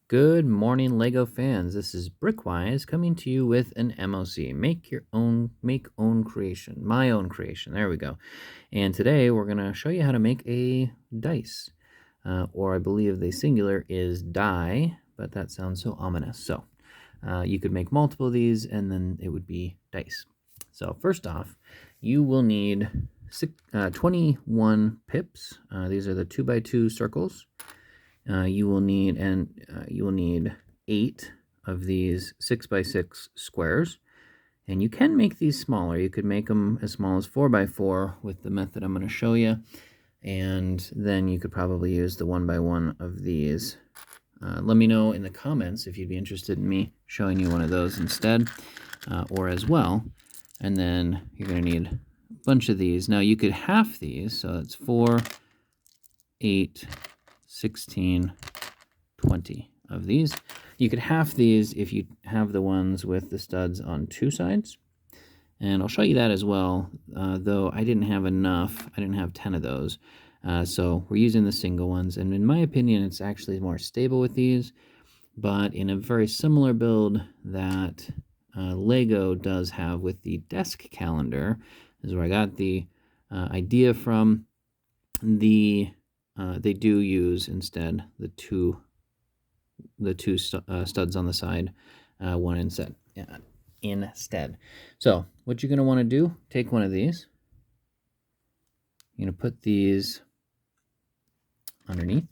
Good morning, Lego fans. This is Brickwise coming to you with an MOC. Make own creation. My own creation. There we go. And today we're going to show you how to make a dice. Or I believe the singular is die, but that sounds so ominous. So you could make multiple of these and then it would be dice. So first off, you will need 21 pips. These are the 2x2 circles. You will need 8 of these 6x6 squares, and you can make these smaller. You could make them as small as 4x4 with the method I'm going to show you, and then you could probably use the 1x1 of these. Let me know in the comments if you'd be interested in me showing you one of those instead, or as well. And then you're going to need a bunch of these. Now you could half these, so it's 4, 8, 16, 20 of these. You could half these if you have the ones with the studs on two sides. And I'll show you that as well, though I didn't have enough. I didn't have 10 of those. So we're using the single ones. And in my opinion, it's actually more stable with these. But in a very similar build that Lego does have with the desk calendar, is where I got the idea from. They do use instead the two studs on the side, one instead. So what you're going to want to do, take one of these. You're going to put these underneath.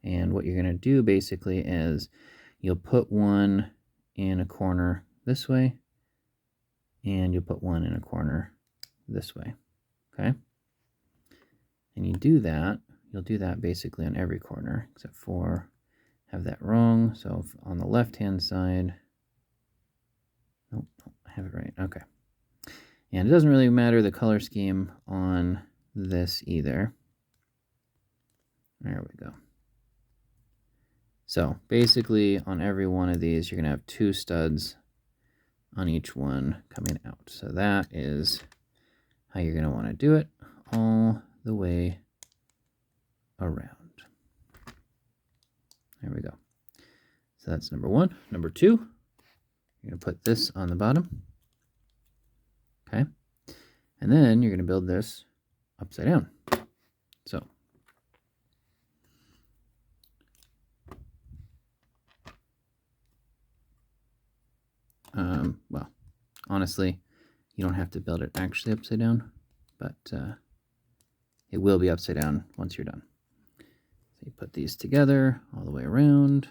And what you're going to do basically is you'll put one in a corner this way, and you'll put one in a corner this way. Okay? And you do that. You'll do that basically on every corner, except for have that wrong. So on the left-hand side, nope, I have it right. Okay. And it doesn't really matter the color scheme on this either. There we go. So basically on every one of these, you're going to have 2 studs on each one coming out. So that is how you're going to want to do it all the way around. There we go. So that's number 1. Number 2, you're going to put this on the bottom. Okay. And then you're going to build this upside down. So well, honestly, you don't have to build it actually upside down, but it will be upside down once you're done. So you put these together all the way around.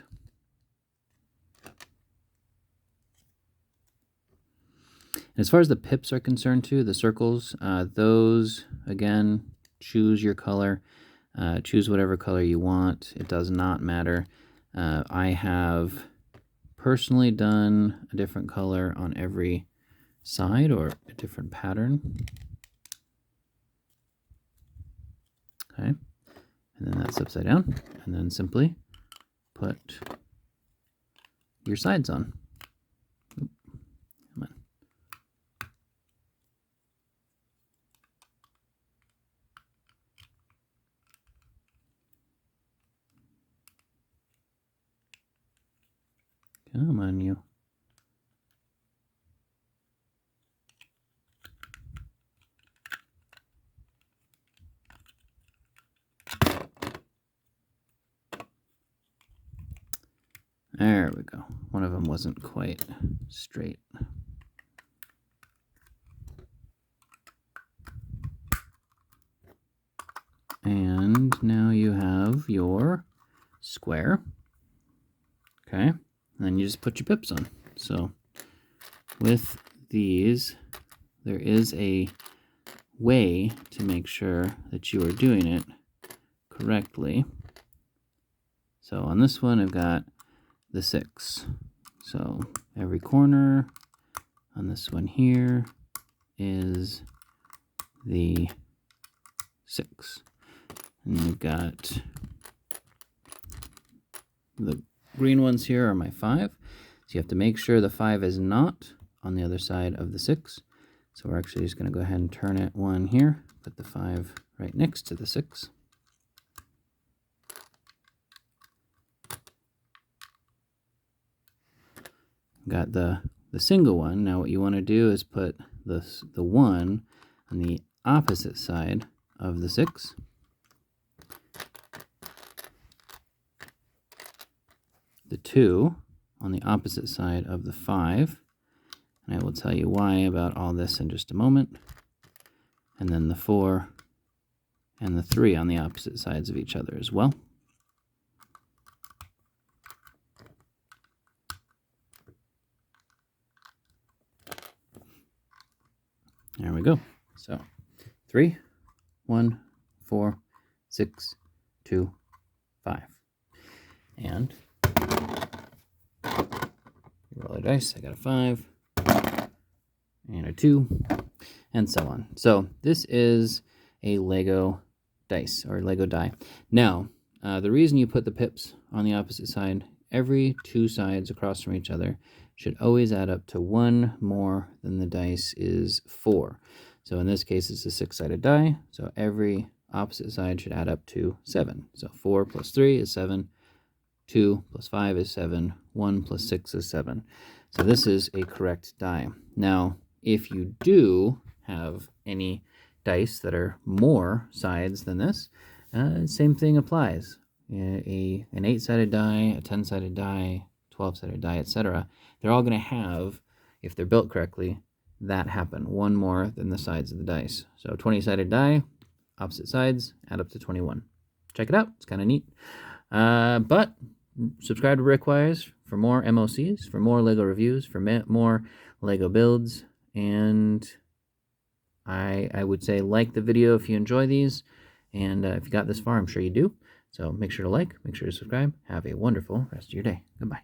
And as far as the pips are concerned too, the circles, those, again, choose your color. Choose whatever color you want. It does not matter. I have personally done a different color on every side or a different pattern. Okay, and then that's upside down, and then simply put your sides on. Oop, come on. Come on, you. There we go. One of them wasn't quite straight. And now you have your square. Okay. And then you just put your pips on. So with these, there is a way to make sure that you are doing it correctly. So on this one, I've got the 6. So every corner on this one here is the 6. And you've got the green ones here are my 5. So you have to make sure the 5 is not on the other side of the 6. So we're actually just going to go ahead and turn it 1 here, put the 5 right next to the 6. got the single one. Now what you want to do is put the 1 on the opposite side of the 6. The 2 on the opposite side of the 5. And I will tell you why about all this in just a moment. And then the 4 and the 3 on the opposite sides of each other as well. There we go. So 3, 1, 4, 6, 2, 5. And roll a dice. I got a 5 and a 2, and so on. So this is a Lego dice or Lego die. Now, the reason you put the pips on the opposite side, every 2 sides across from each other should always add up to 1 more than the dice is 4. So in this case, it's a 6-sided die, so every opposite side should add up to 7. So 4 plus 3 is 7, 2 plus 5 is 7, 1 plus 6 is 7. So this is a correct die. Now, if you do have any dice that are more sides than this, same thing applies. An 8-sided die, a 10-sided die, 12-sided die, etc. They're all going to have, if they're built correctly, that happen. 1 more than the sides of the dice. So 20-sided die, opposite sides, add up to 21. Check it out. It's kind of neat. But subscribe to Brickwise for more MOCs, for more Lego reviews, for more Lego builds, and I would say like the video if you enjoy these, and if you got this far, I'm sure you do. So make sure to like, make sure to subscribe. Have a wonderful rest of your day. Goodbye.